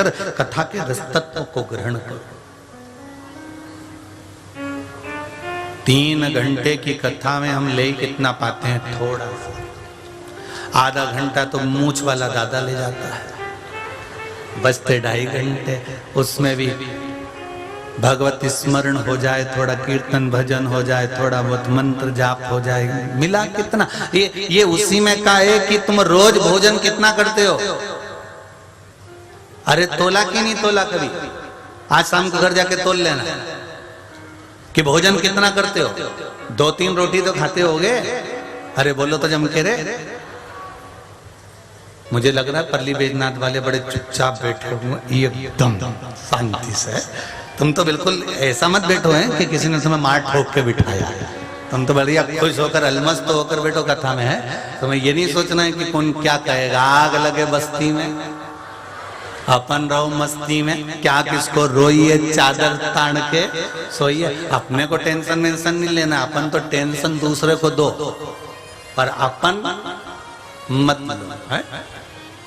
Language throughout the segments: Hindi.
बैठकर कथा के रस तत्व को ग्रहण करो। 3 घंटे की कथा में हम ले कितना पाते हैं? थोड़ा सा। आधा घंटा तो मूछ वाला दादा ले जाता है, बचते 2.5 घंटे। उसमें भी भगवत स्मरण हो जाए, थोड़ा कीर्तन भजन हो जाए, थोड़ा बहुत मंत्र जाप हो जाए, मिला कितना? ये उसी में का है कि तुम रोज भोजन कितना करते हो? अरे तोला कि नहीं तोला कभी? आज शाम को घर जाके तोल लेना कि भोजन कितना करते हो। 2-3 रोटी तो खाते होगे। अरे बोलो तो जम के रे। मुझे लग रहा है परली बैजनाथ वाले बड़े चुपचाप बैठे हुए एकदम शांति से। तुम तो बिल्कुल ऐसा मत बैठो हैं कि किसी ने तुम्हें मार ठोक के बिठाया। तुम तो बढ़िया खुश होकर अलमस्त होकर बैठो कथा में है। तुम्हें ये नहीं सोचना है कि कौन क्या कहेगा। आग लगे बस्ती में, अपन रहो मस्ती में। क्या किसको रोइए, चादर तान के सोइए। अपने को टेंशन नहीं लेना। अपन तो टेंशन दूसरे को दो, पर अपन मत लो। है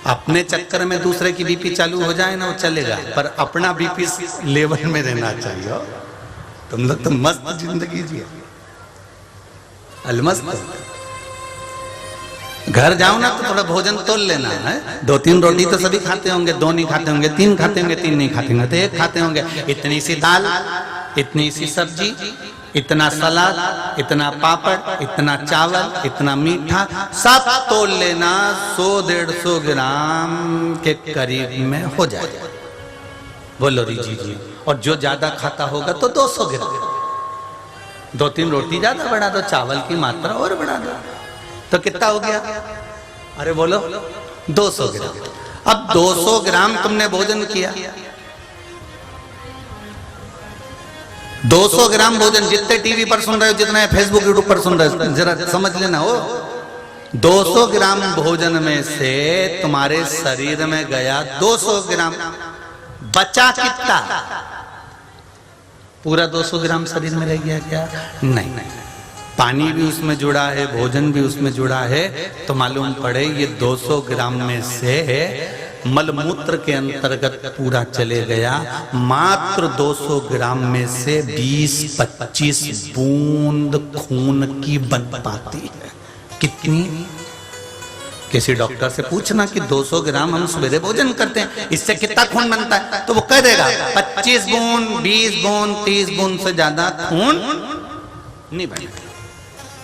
अपने चक्कर में दूसरे की बीपी चालू हो जाए ना, वो चलेगा, पर अपना बीपी लेवल में रहना चाहिए। तुम लोग तो मस्त जिंदगी जिए, अलमस्त। घर जाओ ना तो थोड़ा भोजन तोल लेना है। 2-3 रोटी तो सभी खाते होंगे, 2 नहीं खाते होंगे, 3 खाते होंगे, 3 नहीं खाते होंगे, तो 1 खाते होंगे। इतनी सी दाल, इतनी सी सब्जी, इतना सलाद, इतना पापड़, इतना चावल, इतना मीठा, सब तोल लेना। 100-150 ग्राम के करीब में हो जाए। बोलो जी। और जो ज्यादा खाता होगा तो 200 ग्राम। 2-3 रोटी ज्यादा बढ़ा दो, चावल की मात्रा और बढ़ा दो, तो कितना हो गया? अरे बोलो 200 ग्राम। अब 200 ग्राम तुमने भोजन किया। 200 ग्राम भोजन, जितने टीवी पर सुन रहे हो, जितना फेसबुक यूट्यूब पर सुन रहे हो, जरा समझ लेना हो। 200 ग्राम भोजन में से तुम्हारे शरीर में गया 200 ग्राम, बचा कितना? पूरा 200 ग्राम शरीर में रह गया क्या? नहीं। पानी भी उसमें जुड़ा है, भोजन भी उसमें जुड़ा है, तो मालूम पड़े ये 200 ग्राम में से मलमूत्र के अंतर्गत पूरा चले गया। मात्र 200 ग्राम में से 20-25 बूंद खून की बन पाती है। कितनी? किसी डॉक्टर से पूछना कि 200 ग्राम हम सवेरे भोजन करते हैं, इससे कितना खून बनता है, तो वो कह देगा 25 बूंद, 20 बूंद, 30 बूंद से ज्यादा खून नहीं बनता।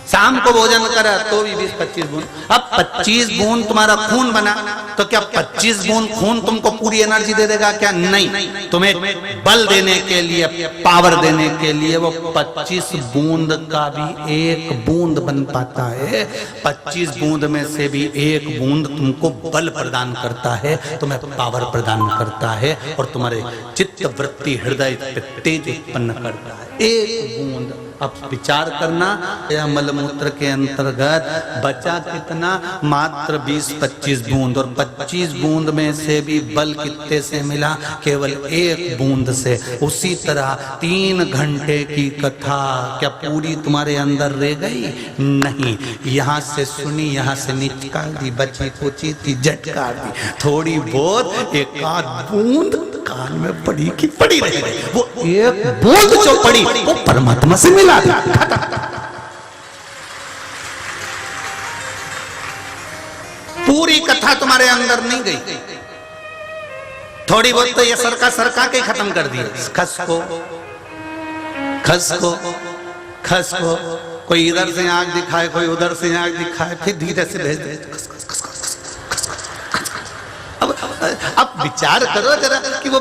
शाम को भोजन करा तो भी 20-25 बूंद। अब 25 बूंद तुम्हारा खून बना, तो क्या 25 बूंद खून तुमको पूरी एनर्जी दे देगा क्या? नहीं। तुम्हें बल देने के लिए, पावर देने के लिए वो 25 बूंद का भी 1 बूंद बन पाता है। 25 बूंद में से भी 1 बूंद तुमको बल प्रदान करता है, तुम्हें पावर प्रदान करता है, और तुम्हारे चित्त वृत्ति हृदय पे तेज उत्पन्न करता है। 1 बूंद। अब विचार करना, यह मलमूत्र के अंतर्गत बचा कितना? मात्र 20-25 बूंद। और 25 बूंद में से भी बल कितने से मिला? केवल 1 बूंद से। उसी तरह 3 घंटे की कथा क्या पूरी तुम्हारे अंदर रह गई? नहीं। यहाँ से सुनी, यहाँ से निकाल दी, बची कुची थी झटकार दी, थोड़ी बहुत 1-आध बूंद कान में पड़ी की पड़ी रही। वो 1 बूंद जो पड़ी वो परमात्मा से मिला था। पूरी कथा तुम्हारे अंदर नहीं गई, थोड़ी बहुत तो ये सरका के खत्म कर दिया। खस को कोई इधर से आंख दिखाए, कोई उधर से आंख दिखाए, फिर धीरे से भेज दे। अब विचार करो जरा कि वो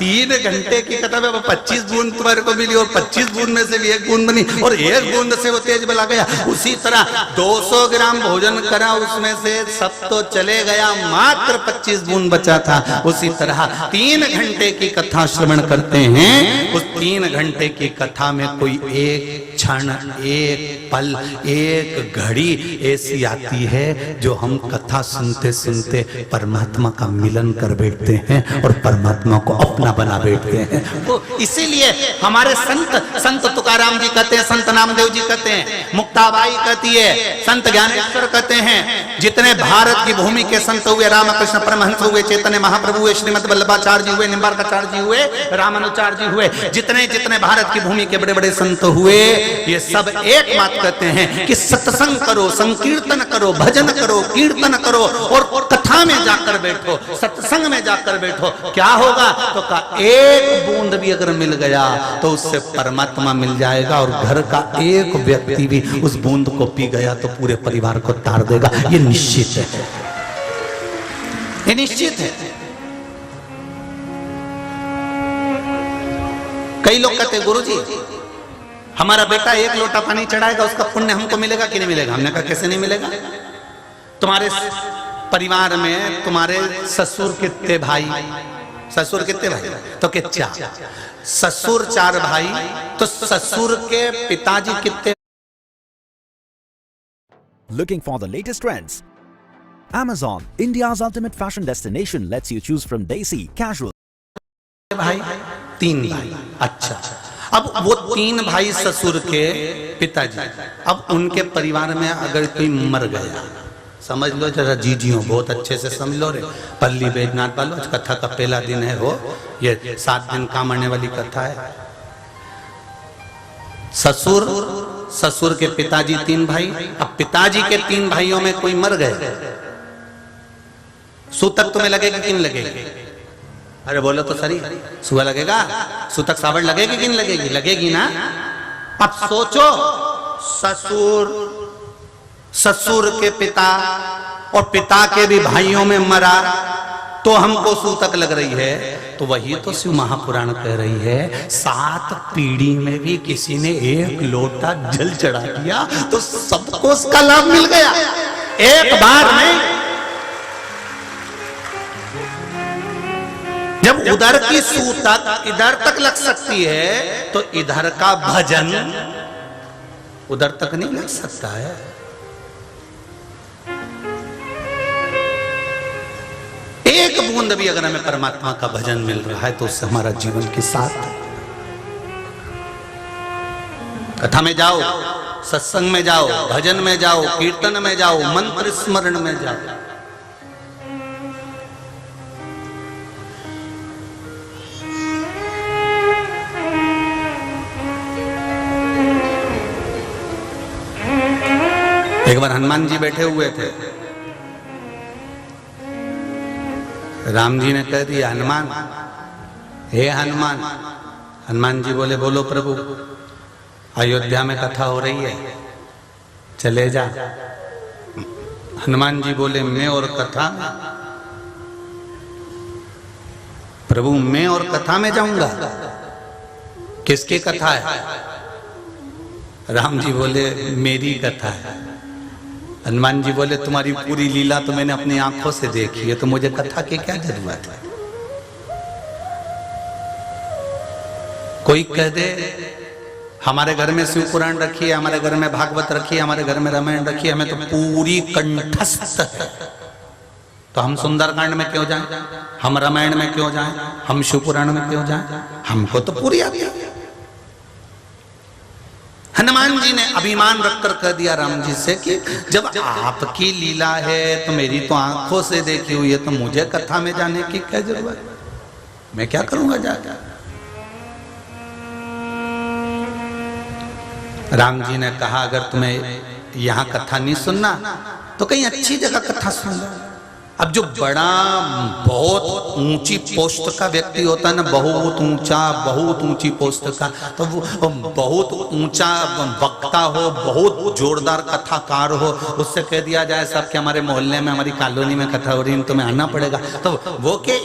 3 घंटे की कथा में 25 बूंद तुम्हारे को मिली, और 25 बूंद में से भी 1 बूंद बनी, और 1 बूंद से वो तेज बला गया। उसी तरह 200 ग्राम भोजन करा, उसमें से सब तो चले गया, मात्र 25 बूंद बचा था। उसी तरह 3 घंटे की कथा श्रवण करते हैं, उस 3 घंटे की कथा में कोई 1 क्षण, 1 पल, 1 घड़ी ऐसी आती है जो हम कथा सुनते सुनते परमात्मा का मिलन कर बैठते हैं और परमात्मा को अपना बना बैठते हैं। वो इसीलिए हमारे संत तुकाराम जी कहते हैं, संत नामदेव जी कहते हैं, मुक्ताबाई कहती है, संत ज्ञानेश्वर कहते हैं, जितने भारत की भूमि के संत हुए, रामकृष्ण परमहंस हुए, चैतन्य महाप्रभु हुए, श्रीमद वल्लभाचार्य जी हुए, निम्बार्काचार्य जी हुए, रामानुचार्य जी हुए, जितने जितने भारत की भूमि के बड़े बड़े संत हुए, ये सब एक बात कहते हैं कि सत्संग करो, संकीर्तन करो, भजन करो, कीर्तन करो और कथा में जाकर बैठो, सत्संग में जाकर बैठो। क्या होगा? तो का एक बूंद भी अगर मिल गया तो उससे परमात्मा मिल जाएगा, और घर का एक व्यक्ति भी उस बूंद को पी गया तो पूरे परिवार को तार देगा। ये निश्चित है, ये निश्चित है। कई लोग कहते हैं गुरुजी हमारा बेटा एक लोटा पानी चढ़ाएगा, उसका पुण्य हमको मिलेगा कि नहीं मिलेगा? हमने कहा कैसे नहीं मिलेगा? तुम्हारे परिवार में तुम्हारे ससुर कितने भाई? ससुर कितने भाई? तो के चार। ससुर 4 भाई, तो ससुर के पिताजी कितने? Looking for the latest trends? Amazon, India's ultimate fashion destination, lets you choose from desi, casual. भाई 3 भाई। अच्छा, अब वो 3 भाई ससुर के पिताजी, अब उनके परिवार में अगर कोई मर गया, समझ लो जरा जीजियों, बहुत अच्छे से समझ लो रे, पल्ली बैजनाथ वालों, आज कथा का पहला दिन है, वो ये 7 दिन काम आने वाली कथा है। ससुर के पिताजी 3 भाई, अब पिताजी के 3 भाइयों में कोई मर गए, सूतक तुम्हें लगेगी कि नहीं लगेगी? अरे बोलो तो सही, सुहा लगेगा? सूतक सावड़ लगेगी कि नहीं लगेगी? लगेगी ना। अब सोचो, ससुर के पिता और पिता के भी भाइयों में मरा तो हमको सूतक लग रही है। तो वही तो शिव महापुराण कह रही है, 7 पीढ़ी में भी किसी ने एक लोटा जल चढ़ा दिया तो सबको उसका लाभ मिल गया, एक बार नहीं। जब उधर की सूतक इधर तक लग सकती है तो इधर का भजन उधर तक नहीं लग सकता है। एक बूंद भी अगर हमें परमात्मा का भजन मिल रहा है तो उससे हमारा जीवन के साथ है। कथा में जाओ, सत्संग में जाओ, भजन में जाओ, कीर्तन में जाओ, मंत्र स्मरण में जाओ। एक बार हनुमान जी बैठे हुए थे, राम जी ने कह दिया हनुमान, हे हनुमान। हनुमान जी बोले बोलो प्रभु, अयोध्या में कथा हो रही है, चले जा। हनुमान जी बोले मैं और कथा में? प्रभु मैं और कथा में जाऊंगा? किसकी कथा है? राम जी बोले मेरी कथा है। हनुमान जी बोले तुम्हारी पूरी लीला तो मैंने अपनी आंखों से देखी है, तो मुझे कथा की क्या जरूरत है? कोई कह दे हमारे घर में शिव पुराण रखी है, हमारे घर में भागवत रखी है, हमारे घर में रामायण रखी है, हमें तो पूरी कंठस्थ है, तो हम सुंदरकांड में क्यों जाएं? हम रामायण में क्यों जाएं? हम शिव पुराण में क्यों जाएं? हमको तो पूरी आती है। हनुमान जी ने अभिमान रखकर कह दिया राम जी से कि जब आपकी लीला है तो मेरी तो आंखों से देखी हुई है, तो मुझे कथा में जाने की क्या जरूरत है? मैं क्या करूंगा जाकर? राम जी ने कहा अगर तुम्हें यहां कथा नहीं सुनना तो कहीं अच्छी जगह कथा सुन लो। अब जो बड़ा बहुत ऊंची पोस्ट का व्यक्ति होता है ना, बहुत ऊंची पोस्ट का, तो वो बहुत ऊंचा वक्ता हो, बहुत जोरदार कथाकार हो, उससे कह दिया जाए सब कि हमारे मोहल्ले में, हमारी कॉलोनी में कथा हो रही है, तुम्हें आना पड़ेगा, तो वो के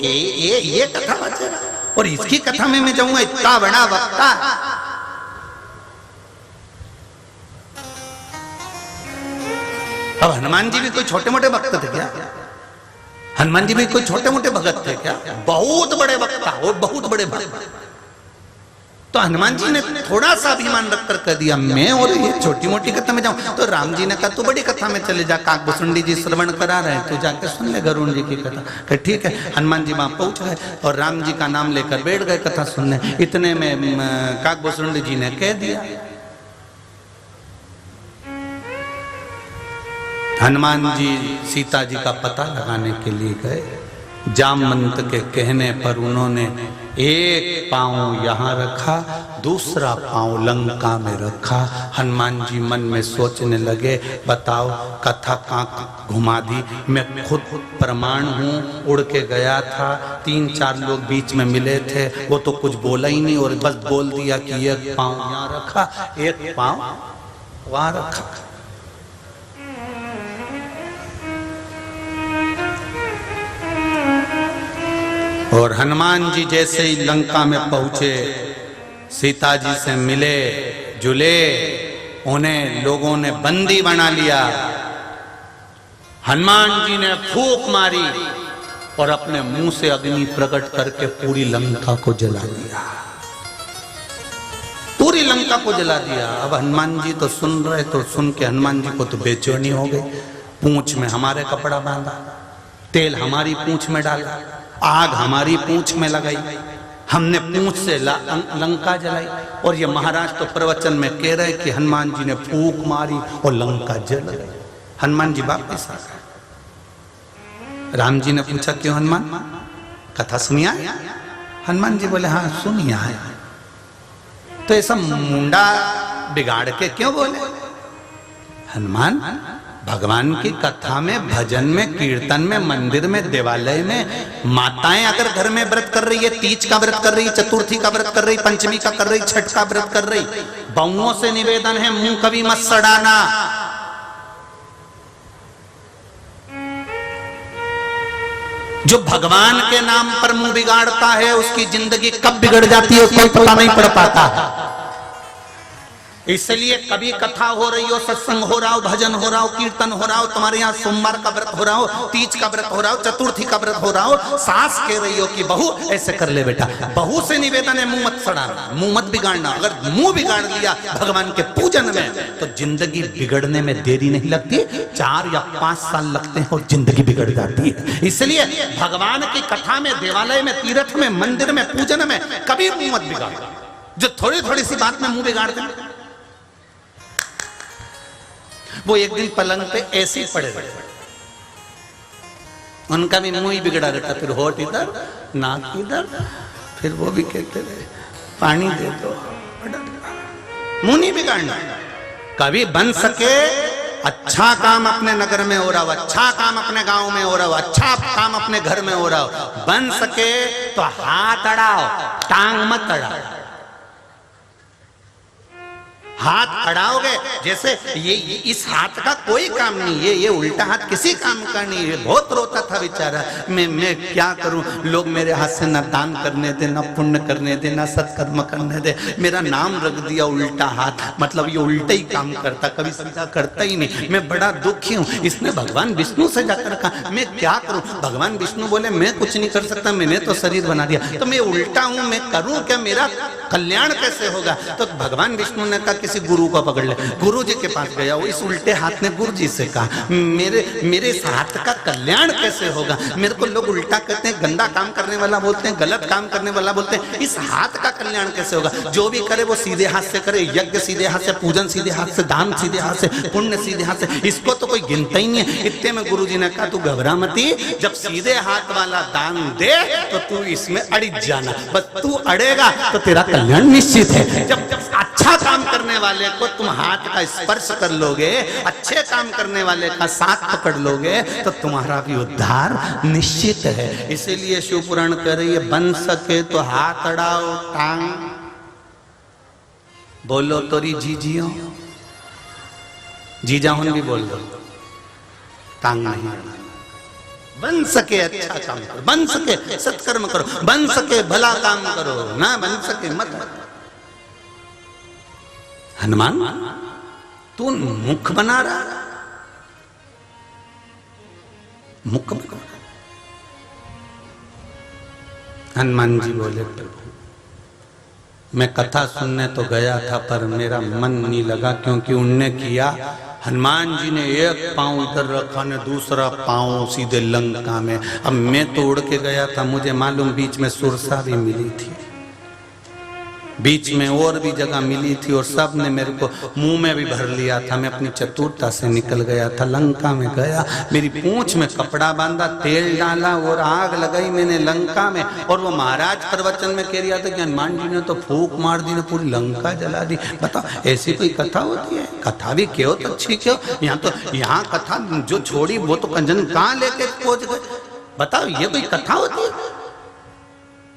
ये कथा बचेगा और इसकी कथा में मैं जाऊंगा, इतना बड़ा वक्ता। अब हनुमान जी भी कोई छोटे मोटे भक्त थे क्या? हनुमान जी भी कोई छोटे मोटे भगत थे क्या? बहुत बड़े वक्ता और बहुत बड़े भक्त। तो हनुमान जी ने थोड़ा सा अभिमान रखकर कह दिया मैं और ये छोटी मोटी कथा में जाऊं। तो राम जी ने कहा तू बड़ी कथा में चले जा, काकभूषुंडी जी श्रवण करा रहे हैं, तू जाके सुन ले गरुड़ जी की कथा। कहा ठीक है। हनुमान जी वहां पहुंच गए और राम जी का नाम लेकर बैठ गए कथा सुनने। इतने में काकभूषुंडी जी ने कह दिया। हनुमान जी सीता जी का पता लगाने के लिए गए। जामवंत के कहने पर उन्होंने एक पांव यहाँ रखा, दूसरा पांव लंका में रखा। हनुमान जी मन में सोचने लगे, बताओ कथा कहाँ घुमा दी, मैं खुद प्रमाण हूँ, उड़ के गया था, 3-4 लोग बीच में मिले थे, वो तो कुछ बोला ही नहीं और बस बोल दिया कि एक पांव यहाँ रखा, एक पांव वहां रखा। और हनुमान जी जैसे ही लंका में पहुंचे, सीता जी से मिले जुले, उन्हें लोगों ने बंदी बना लिया। हनुमान जी ने फूंक मारी और अपने मुंह से अग्नि प्रकट करके पूरी लंका को जला दिया। पूरी लंका को जला दिया। अब हनुमान जी तो सुन रहे, तो सुन के हनुमान जी को तो बेचैनी हो गई। पूंछ में हमारे कपड़ा बांधा, तेल हमारी पूंछ में डाला, आग हमारी पूंछ में लगाई, हमने पूंछ से लंका जलाई। और ये महाराज तो प्रवचन में कह रहे कि हनुमान जी ने फूंक मारी और लंका जल गई। हनुमान जी वापस आ गए। राम जी ने पूछा क्यों हनुमान, कथा सुनिया? हनुमान जी बोले हाँ सुनिया है। तो ऐसा मुंडा बिगाड़ के क्यों बोले? हनुमान, भगवान की कथा में, भजन में, कीर्तन में, मंदिर में, देवालय में माताएं अगर घर में व्रत कर रही है, तीज का व्रत कर रही, चतुर्थी का व्रत कर रही, पंचमी का कर रही, छठ का व्रत कर रही, बहुओं से निवेदन है मुंह कभी मत सड़ाना। जो भगवान के नाम पर मुंह बिगाड़ता है उसकी जिंदगी कब बिगड़ जाती है कोई पता नहीं पड़ पाता। इसलिए कभी कथा हो रही हो, सत्संग हो रहा हो, भजन हो रहा हो, कीर्तन हो रहा हो, तुम्हारे यहाँ सोमवार का व्रत हो रहा हो, तीज का व्रत हो रहा हो, चतुर्थी का व्रत हो रहा हो, सास कह रही हो कि बहू ऐसे कर ले बेटा, बहू से निवेदन है मुंह मत सड़ाना, मुंह मत बिगाड़ना। अगर मुंह बिगाड़ लिया भगवान के पूजन में तो जिंदगी बिगड़ने में देरी नहीं लगती, 4 या 5 साल लगते हैं और जिंदगी बिगड़ जाती है। इसलिए भगवान की कथा में, देवालय में, तीर्थ में, मंदिर में, पूजन में कभी मुंह मत बिगाड़ो। जो थोड़ी थोड़ी सी बात में मुंह बिगाड़ दे वो एक दिन पलंग पे ऐसे ही पड़े रहे, उनका भी मुंह ही बिगड़ा रहता, फिर होठ इधर नाक इधर, फिर वो भी कहते रहे पानी दे दो, मुंह नहीं बिगाड़ना। कभी बन सके अच्छा काम अपने नगर में हो रहा हो, अच्छा काम अपने गांव में हो रहा हो, अच्छा काम अपने घर में हो रहा हो, बन सके तो हाथ अड़ाओ, टांग मत अड़ाओ। हाथ अड़ाओगे जैसे ये इस हाथ का कोई काम नहीं है, ये उल्टा हाथ किसी काम का नहीं है। बहुत रोता था बेचारा, मैं क्या करूं, लोग मेरे हाथ से ना दान करने दे, ना पुण्य करने दे, ना सत्कर्म करने दे, मेरा नाम रख दिया उल्टा हाथ, मतलब ये उल्टा ही काम करता, कभी सीधा करता ही नहीं। मैं बड़ा दुखी हूं। इसने भगवान विष्णु से जाकर कहा मैं क्या करूं? भगवान विष्णु बोले मैं कुछ नहीं कर सकता, मैंने तो शरीर बना दिया, तो मैं उल्टा हूं, मैं करूं क्या, मेरा कल्याण कैसे होगा? तो भगवान विष्णु ने कहा किसी गुरु को पकड़ ले। गुरु जी के पास गया, वो इस उल्टे हाथ ने गुरु जी से कहा मेरे इस हाथ का कल्याण कैसे होगा? मेरे को लोग उल्टा कहते हैं, गंदा काम करने वाला बोलते हैं, गलत काम करने वाला बोलते हैं, इस हाथ का कल्याण कैसे होगा? जो भी करे वो सीधे हाथ से करे, यज्ञ सीधे हाथ से, पूजन सीधे हाथ से, दान सीधे हाथ से, पुण्य सीधे हाथ से, इसको तो कोई गिनता ही नहीं है। इतने में गुरु जी ने कहा तू घबरा मती, जब सीधे हाथ वाला दान दे तो तू इसमें अड़ जाना, बस तू अड़ेगा तो तेरा कल्याण निश्चित है। जब अच्छा काम करने वाले को तुम हाथ का स्पर्श कर लोगे, अच्छे काम करने वाले का साथ पकड़ लोगे तो तुम्हारा भी उद्धार निश्चित है। इसीलिए शिव पुराण कह रही है बन सके तो हाथ अड़ाओ, टांग बोलो तोरी जीजियो, जीजा हूं भी बोल दो, टांग नहीं अड़ाना। बन सके अच्छा काम करो, बन सके सत्कर्म करो, बन सके भला काम करो, ना बन सके मत। हनुमान तू मुख बना रहा, मुख बना। हनुमान जी बोले प्रभु मैं कथा सुनने तो गया था पर मेरा मन नहीं लगा, क्योंकि उनने किया, हनुमान जी ने एक पांव इधर रखा ने दूसरा पांव सीधे लंका में। अब मैं तो उड़ के गया था, मुझे मालूम बीच में सुरसा भी मिली थी, बीच में और भी जगह मिली थी, और सब ने मेरे को मुंह में भी भर लिया था। मैं अपनी चतुरता से निकल गया था, लंका में गया, मेरी पूंछ में कपड़ा बांधा, तेल डाला और आग लगाई मैंने लंका में। और वो महाराज प्रवचन में कह रहा था कि हनुमान जी ने तो फूंक मार दी, ने पूरी लंका जला दी। बताओ ऐसी कोई कथा होती है? कथा भी क्यों तो अच्छी क्यों, यहाँ कथा जो छोड़ी वो तो कंजन कहाँ लेके पहुंच गए। बताओ ये कोई कथा होती है?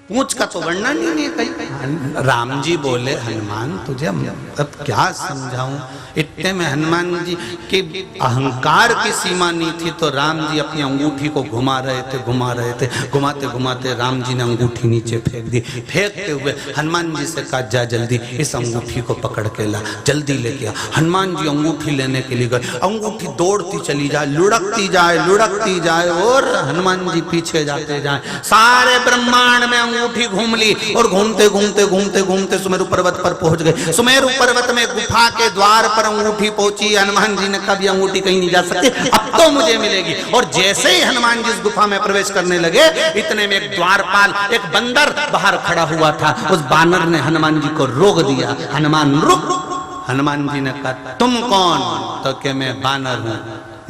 पूछ का तो वर्णन ही नहीं कहीं। राम जी बोले, हनुमान तुझे अब क्या समझाऊं, इतने में हनुमान जी के अहंकार की सीमा नहीं थी, तो राम जी अपनी अंगूठी को घुमा रहे थे, घुमाते घुमाते राम जी ने अंगूठी नीचे फेंक दी। फेंकते हुए हनुमान जी से कहा, जा जल्दी इस अंगूठी को पकड़ के ला, जल्दी लेके आ। हनुमान जी अंगूठी लेने के लिए गए, अंगूठी दौड़ती चली जाए, लुढ़कती जाए और हनुमान जी पीछे जाते जाए। सारे ब्रह्मांड में अंगूठी घूम ली और घूमते घूमते सुमेरु पर्वत पर पहुंच गए। सुमेरु पर्वत में गुफा के द्वार पर अंगूठी पहुंची। हनुमान जी ने कभी अंगूठी कहीं नहीं जा सकती, अब तो मुझे मिलेगी। और जैसे ही हनुमान जी इस गुफा में प्रवेश करने लगे, इतने में एक द्वारपाल, एक बंदर बाहर खड़ा हुआ था। उस बानर ने हनुमान जी को रोक दिया, हनुमान रुक। हनुमान जी ने कहा, तुम कौन? तो कि मैं बानर हूं,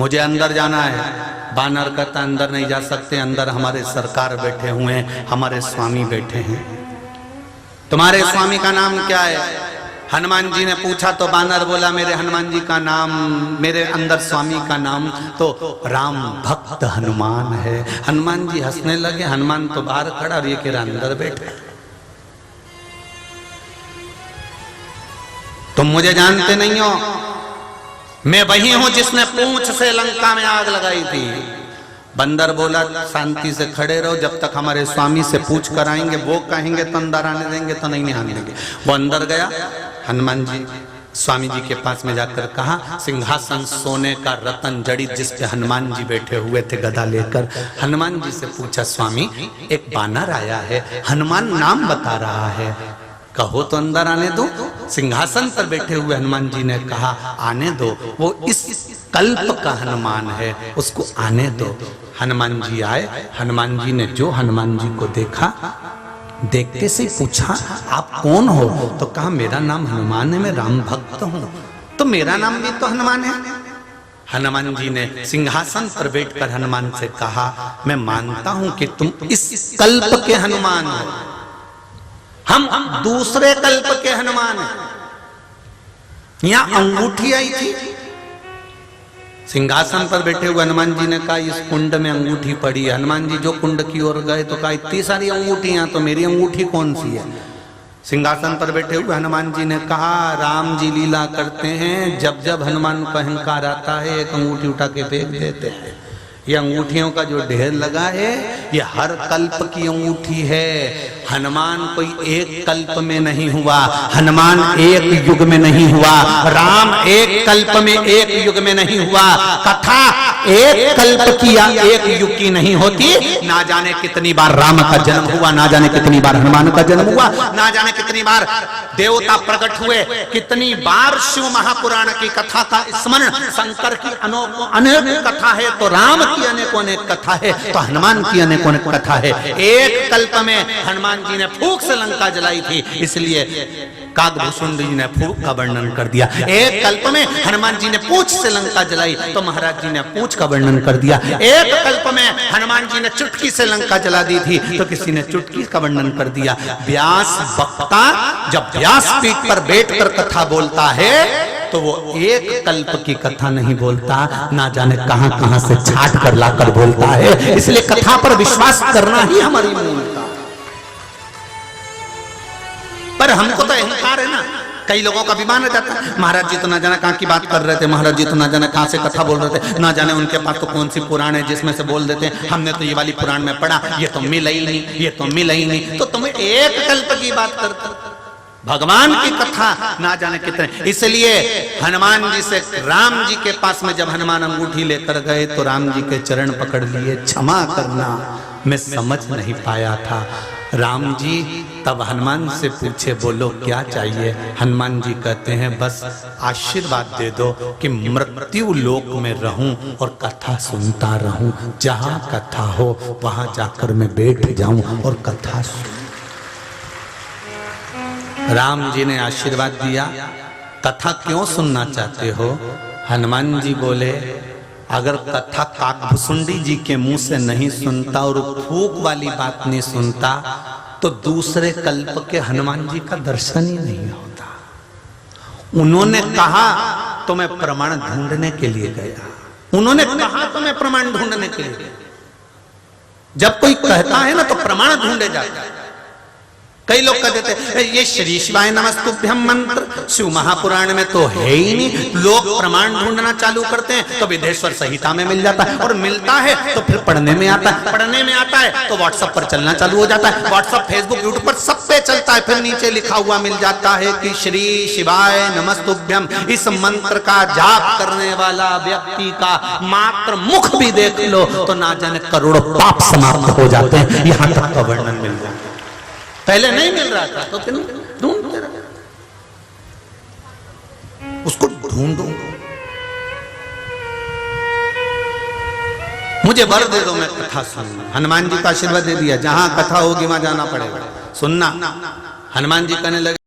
मुझे अंदर जाना है। बानर कहता, अंदर नहीं जा सकते, अंदर हमारे सरकार बैठे हुए हैं, हमारे स्वामी बैठे हैं। तुम्हारे स्वामी का नाम क्या है? हनुमान जी ने पूछा तो बानर बोला, मेरे हनुमान जी का नाम, मेरे अंदर स्वामी का नाम तो राम भक्त हनुमान है। हनुमान जी हंसने लगे। हनुमान तो बाहर खड़ा और ये कह रहा अंदर बैठा। तुम मुझे जानते नहीं हो, मैं वही हूं जिसने पूंछ से लंका में आग लगाई थी। बंदर बोला, शांति से खड़े रहो, जब तक हमारे स्वामी से पूछ कर आएंगे, वो कहेंगे तो अंदर आने देंगे, तो नहीं आने देंगे। वो अंदर गया। हनुमान जी स्वामी जी के पास में जाकर कहा, सिंहासन सोने का रतन जड़ित जिस पे हनुमान जी बैठे हुए थे गदा लेकर। हनुमान जी से पूछा, स्वामी एक बानर आया है, हनुमान नाम बता रहा है, कहो तो अंदर आने दो। सिंहासन पर बैठे हुए हनुमान जी ने कहा, आने दो, वो इस कल्प का हनुमान है, उसको आने दो। हनुमान जी आए। हनुमान जी ने जो हनुमान जी को देखा, देखते से पूछा, आप कौन हो? तो कहा, मेरा नाम हनुमान है, मैं राम भक्त हूं। तो मेरा नाम भी तो हनुमान है। हनुमान जी ने सिंहासन पर बैठकर हनुमान से कहा, मैं मानता हूं कि तुम इस कल्प के हनुमान हो, हम दूसरे कल्प के हनुमान हैं। यहां अंगूठी आई थी। सिंहासन पर बैठे हुए हनुमान जी ने कहा, इस कुंड में अंगूठी पड़ी है। हनुमान जी जो कुंड की ओर गए तो कहा, इतनी सारी अंगूठियां, तो मेरी अंगूठी कौन सी है? सिंहासन पर बैठे हुए हनुमान जी ने कहा, राम जी लीला करते हैं, जब जब हनुमान को अहंकार आता है, एक अंगूठी उठा के फेंक देते हैं। ये अंगूठियों का जो ढेर लगा है, ये हर कल्प की अंगूठी है। हनुमान कोई एक कल्प में नहीं हुआ, हनुमान एक युग में नहीं हुआ, राम एक कल्प में एक युग में नहीं हुआ। कथा एक कल्प की या एक युग की नहीं होती। ना जाने कितनी बार राम का जन्म हुआ, ना जाने कितनी बार हनुमान का जन्म हुआ, ना जाने कितनी बार देवता प्रकट हुए, कितनी बार शिव महापुराण की कथा का स्मरण, शंकर की अनेक कथा है, तो राम की अनेकों अनेक कथा है, तो हनुमान की अनेकों अनेक कथा है। एक कल्प में हनुमान जी ने फूंक से लंका जलाई थी, इसलिए काकभूषुंड जी ने फूंक का वर्णन कर दिया। एक कल्प में हनुमान जी ने पूंछ से लंका जलाई, तो महाराज जी ने पूंछ का वर्णन कर दिया। एक कल्प में हनुमान जी ने चुटकी से लंका जला दी थी, तो किसी ने चुटकी का वर्णन कर दिया। व्यास वक्ता जब व्यासपीठ पर बैठकर कथा बोलता है, तो वो एक कल्प की कथा नहीं बोलता, ना जाने कहां कहां से छाट कर लाकर बोलता है। इसलिए कथा पर विश्वास करना ही हमारी मूलता। पर हमको तो अहंकार है ना, कई लोगों का अभिमान हो जाता है, महाराज जी तो ना जाने कहां की बात कर रहे थे, महाराज जी तो ना जाने कहां से कथा बोल रहे थे, ना जाने उनके पास तो कौन सी पुराण है जिसमें से बोल देते हैं, हमने तो ये वाली पुराण में पढ़ा, ये तो मिला ही नहीं, ये तो मिला ही नहीं। तो तुम्हें एक कल्प की बात करते, भगवान की कथा ना जाने कितने। इसलिए हनुमान जी से राम जी के पास में जब हनुमान अंगूठी लेकर गए, तो राम जी के चरण पकड़ लिए, क्षमा करना मैं समझ नहीं पाया था। राम जी तब हनुमान से पूछे, बोलो क्या चाहिए? हनुमान जी कहते हैं बस आशीर्वाद दे दो कि मृत्यु लोक में रहूं और कथा सुनता रहूं, जहां कथा हो वहां जाकर मैं बैठ जाऊं और कथा सुन। राम जी ने आशीर्वाद दिया। कथा क्यों सुनना चाहते हो? हनुमान जी बोले, अगर कथा काकभुसुंडी जी के मुंह से नहीं सुनता और फूक वाली बात नहीं सुनता तो दूसरे कल्प के हनुमान जी का दर्शन ही नहीं होता। उन्होंने कहा तो मैं प्रमाण ढूंढने के लिए गया। उन्होंने कहा तो मैं प्रमाण ढूंढने के लिए गया। जब कोई कहता है ना तो प्रमाण ढूंढे जाते हैं। कई लोग कह देते हैं ये श्री शिवाय नमस्तुभ्यम मंत्र शिव महापुराण में तो है ही नहीं। लोग प्रमाण ढूंढना चालू करते हैं तो विदेश्वर संहिता में मिल जाता है, और मिलता है तो फिर पढ़ने में आता है, पढ़ने में आता है तो व्हाट्सएप पर चलना चालू हो जाता है, व्हाट्सएप फेसबुक यूट्यूब पर सब पे चलता है। फिर नीचे लिखा हुआ मिल जाता है कि श्री शिवाय नमस्तुभ्यम। इस मंत्र का जाप करने वाला व्यक्ति का मात्र मुख भी देख लो तो ना जाने करोड़ों पाप समाप्त हो जाते हैं। यहाँ तक का वर्णन मिल जाता है। पहले नहीं मिल रहा था तो फिर ढूंढते रहे, उसको ढूंढो। मुझे वर दे दो, मैं कथा सुनूं। हनुमान जी का आशीर्वाद दे दिया, जहां कथा होगी वहां जाना पड़ेगा, सुनना। हनुमान जी कहने लगे